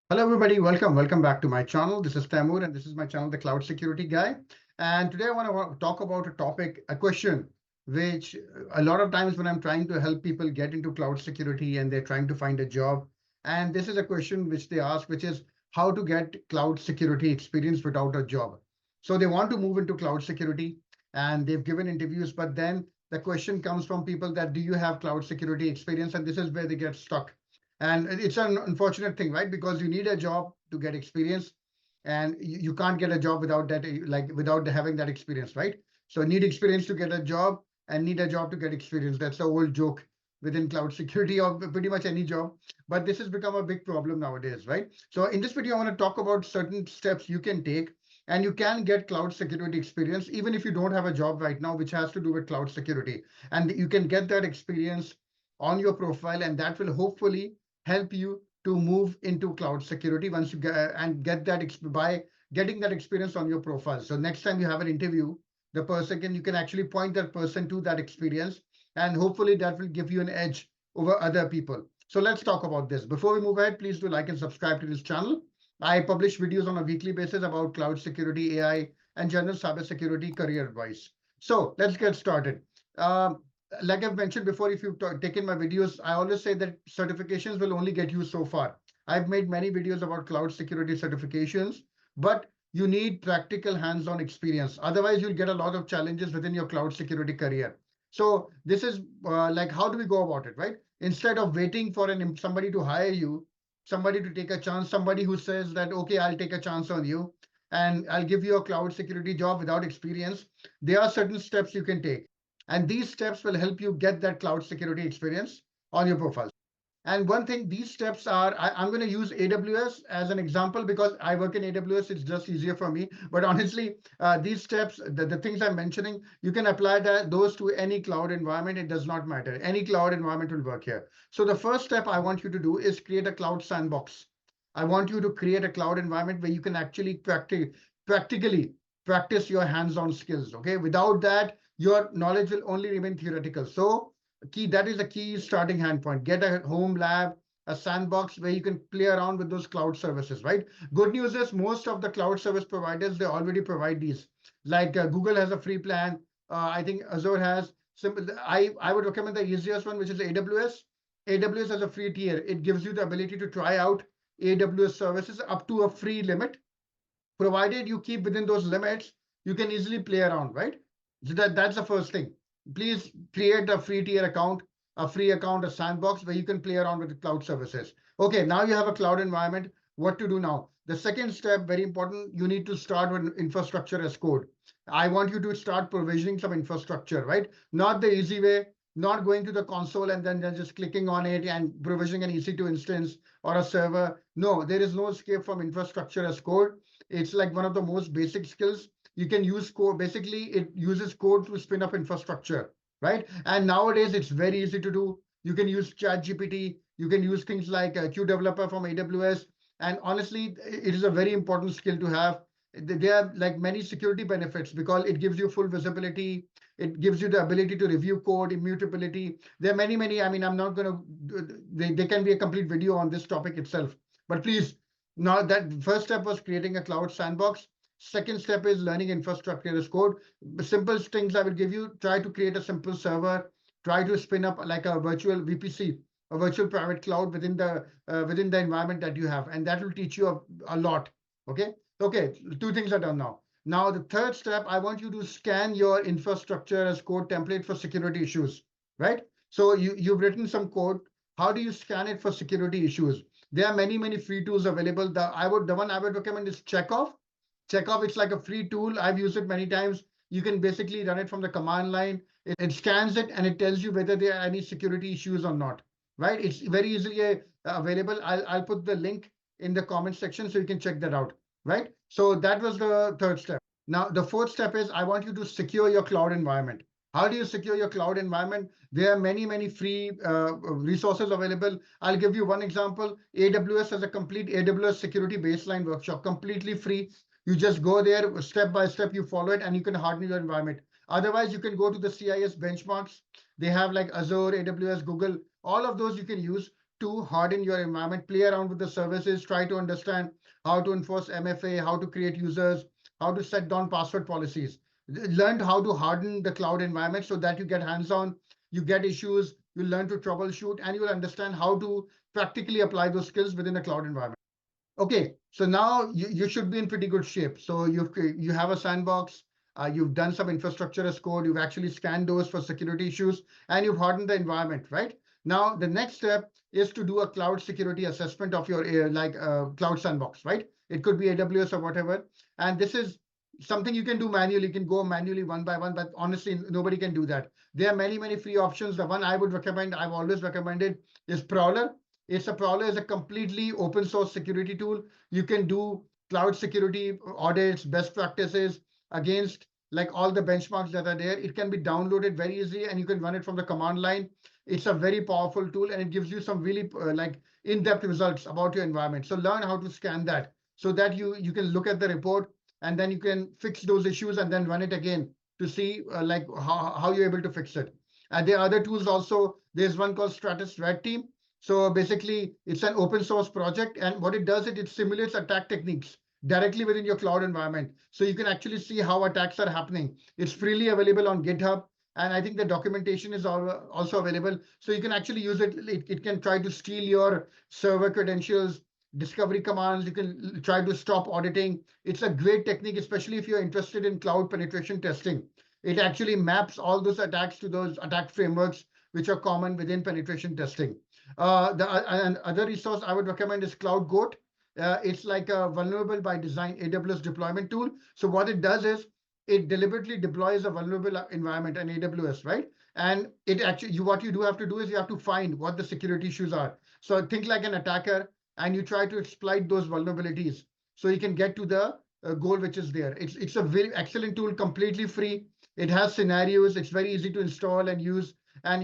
Hello, everybody. Welcome back to my channel. This is Taimur, and this is my channel, The Cloud Security Guy. And today I want to talk about a topic, a question, which a lot of times when I'm trying to help people get into cloud security and they're trying to find a job, and this is a question which they ask, which is how to get cloud security experience without a job. So they want to move into cloud security, and they've given interviews, but then the question comes from people that do you have cloud security experience? And this is where they get stuck. And it's an unfortunate thing, right? Because you need a job to get experience, and you can't get a job without that, like without having that experience, right? So need experience to get a job and need a job to get experience. That's the old joke within cloud security or pretty much any job. But this has become a big problem nowadays, right? So in this video, I want to talk about certain steps you can take, and you can get cloud security experience even if you don't have a job right now, which has to do with cloud security. And you can get that experience on your profile, and that will hopefully help you to move into cloud security once you get that by getting that experience on your profile. So next time you have an interview, you can actually point that person to that experience, and hopefully that will give you an edge over other people. So let's talk about this. Before we move ahead, please do like and subscribe to this channel. I publish videos on a weekly basis about cloud security, AI, and general cybersecurity career advice. So let's get started. Like I've mentioned before, if you've taken my videos, I always say that certifications will only get you so far. I've made many videos about cloud security certifications, but you need practical hands-on experience. Otherwise, you'll get a lot of challenges within your cloud security career. So this is like, how do we go about it, right? Instead of waiting for somebody to hire you, somebody to take a chance, somebody who says that, okay, I'll take a chance on you and I'll give you a cloud security job without experience, there are certain steps you can take. And these steps will help you get that cloud security experience on your profile. And one thing, these steps are, I'm going to use AWS as an example because I work in AWS. It's just easier for me. But honestly, these steps, the things I'm mentioning, you can apply those to any cloud environment. It does not matter. Any cloud environment will work here. So the first step I want you to do is create a cloud sandbox. I want you to create a cloud environment where you can actually practically practice your hands-on skills. Okay. Without that, your knowledge will only remain theoretical. So that is the key starting hand point. Get a home lab, a sandbox where you can play around with those cloud services, right? Good news is most of the cloud service providers, they already provide these. Like Google has a free plan. I think Azure has. I would recommend the easiest one, which is AWS. AWS has a free tier. It gives you the ability to try out AWS services up to a free limit. Provided you keep within those limits, you can easily play around, right? So that's the first thing. Please create a free tier account, a free account, a sandbox where you can play around with the cloud services. Okay, now you have a cloud environment. What to do now? The second step, very important, you need to start with infrastructure as code. I want you to start provisioning some infrastructure, right? Not the easy way, not going to the console and then just clicking on it and provisioning an EC2 instance or a server. No, there is no escape from infrastructure as code. It's like one of the most basic skills. You can use code. Basically, it uses code to spin up infrastructure, right? And nowadays, it's very easy to do. You can use ChatGPT. You can use things like QDeveloper from AWS. And honestly, it is a very important skill to have. There are like many security benefits because it gives you full visibility. It gives you the ability to review code, immutability. There are many. I mean, I'm not going to, there can be a complete video on this topic itself. But please, now that first step was creating a cloud sandbox. Second step is learning infrastructure as code. Simple things I will give you. Try to create a simple server. Try to spin up like a virtual VPC, a virtual private cloud within the environment that you have, and that will teach you a lot. Okay. Okay. Two things are done now. Now the third step, I want you to scan your infrastructure as code template for security issues. Right. So you've written some code. How do you scan it for security issues? There are many free tools available. The one I would recommend is Checkov. Checkov, it's like a free tool. I've used it many times. You can basically run it from the command line. It scans it and it tells you whether there are any security issues or not, right? It's very easily available. I'll put the link in the comment section so you can check that out, right? So that was the third step. Now, the fourth step is I want you to secure your cloud environment. How do you secure your cloud environment? There are many free resources available. I'll give you one example. AWS has a complete AWS security baseline workshop, completely free. You just go there step by step, you follow it, and you can harden your environment. Otherwise, you can go to the CIS benchmarks. They have like Azure, AWS, Google, all of those you can use to harden your environment, play around with the services, try to understand how to enforce MFA, how to create users, how to set down password policies. Learn how to harden the cloud environment so that you get hands-on, you get issues, you learn to troubleshoot, and you will understand how to practically apply those skills within a cloud environment. Okay, so now you should be in pretty good shape. So you have a sandbox, you've done some infrastructure as code, you've actually scanned those for security issues, and you've hardened the environment, right? Now, the next step is to do a cloud security assessment of your cloud sandbox, right? It could be AWS or whatever. And this is something you can do manually. You can go manually one by one, but honestly, nobody can do that. There are many, many free options. The one I would recommend, I've always recommended, is Prowler. Prowler is a completely open source security tool. You can do cloud security audits, best practices against like all the benchmarks that are there. It can be downloaded very easily and you can run it from the command line. It's a very powerful tool and it gives you some really like in-depth results about your environment. So learn how to scan that so that you can look at the report and then you can fix those issues and then run it again to see like how you're able to fix it. And there are other tools also. There's one called Stratus Red Team. So basically, it's an open source project, and what it does is it simulates attack techniques directly within your cloud environment. So you can actually see how attacks are happening. It's freely available on GitHub, and I think the documentation is also available. So you can actually use it. It can try to steal your server credentials, discovery commands. You can try to stop auditing. It's a great technique, especially if you're interested in cloud penetration testing. It actually maps all those attacks to those attack frameworks which are common within penetration testing. The other resource I would recommend is Cloud Goat. It's like a vulnerable by design AWS deployment tool. So what it does is it deliberately deploys a vulnerable environment in AWS, right? And it actually, what you do have to do is you have to find what the security issues are. So think like an attacker and you try to exploit those vulnerabilities so you can get to the goal which is there. It's a very excellent tool, completely free. It has scenarios. It's very easy to install and use. And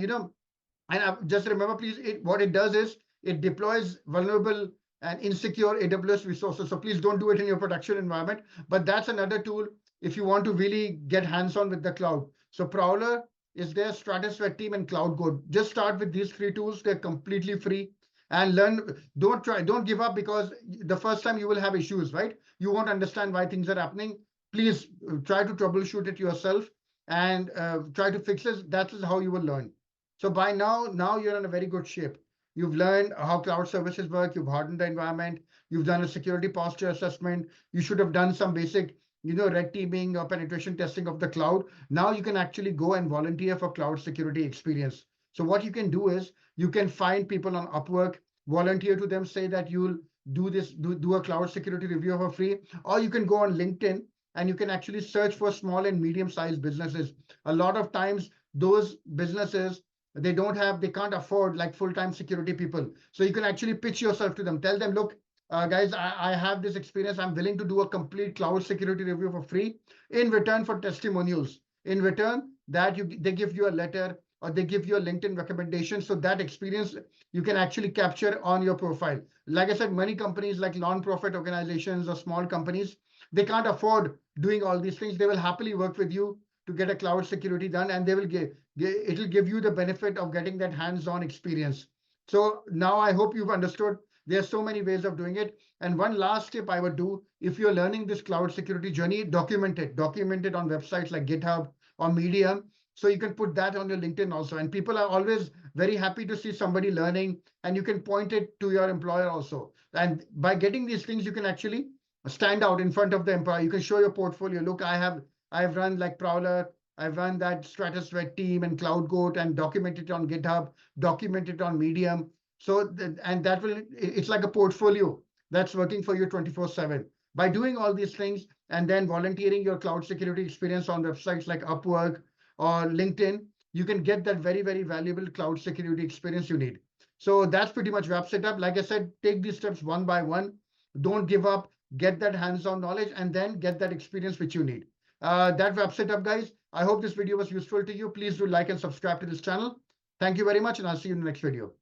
and just remember, please, what it does is it deploys vulnerable and insecure AWS resources. So please don't do it in your production environment. But that's another tool if you want to really get hands-on with the cloud. So Prowler is there, Stratus Red Team, and Cloud Code. Just start with these three tools. They're completely free. And learn. Don't give up because the first time you will have issues, right? You won't understand why things are happening. Please try to troubleshoot it yourself and try to fix it. That is how you will learn. So by now you're in a very good shape. You've learned how cloud services work. You've hardened the environment. You've done a security posture assessment. You should have done some basic, red teaming or penetration testing of the cloud. Now you can actually go and volunteer for cloud security experience. So what you can do is you can find people on Upwork, volunteer to them, say that you'll do this, do a cloud security review for free, or you can go on LinkedIn and you can actually search for small and medium-sized businesses. A lot of times those businesses, they can't afford like full-time security people. So you can actually pitch yourself to them. Tell them, look, guys, I have this experience. I'm willing to do a complete cloud security review for free in return for testimonials. In return, they give you a letter or they give you a LinkedIn recommendation. So that experience you can actually capture on your profile. Like I said, many companies like non-profit organizations or small companies, they can't afford doing all these things. They will happily work with you to get a cloud security done, and they will it'll give you the benefit of getting that hands-on experience. So now I hope you've understood. There's so many ways of doing it. And one last tip I would do, if you're learning this cloud security journey, document it on websites like GitHub or Medium. So you can put that on your LinkedIn also. And people are always very happy to see somebody learning, and you can point it to your employer also. And by getting these things, you can actually stand out in front of the employer. You can show your portfolio. Look, I've run like Prowler, I've run that Stratus Red Team and Cloud Goat and documented it on GitHub, documented it on Medium. So, and that will, it's like a portfolio that's working for you 24/7. By doing all these things and then volunteering your cloud security experience on websites like Upwork or LinkedIn, you can get that very, very valuable cloud security experience you need. So that's pretty much wraps it up. Like I said, take these steps one by one. Don't give up, get that hands-on knowledge, and then get that experience which you need. That wraps it up, guys. I hope this video was useful to you. Please do like and subscribe to this channel. Thank you very much, and I'll see you in the next video.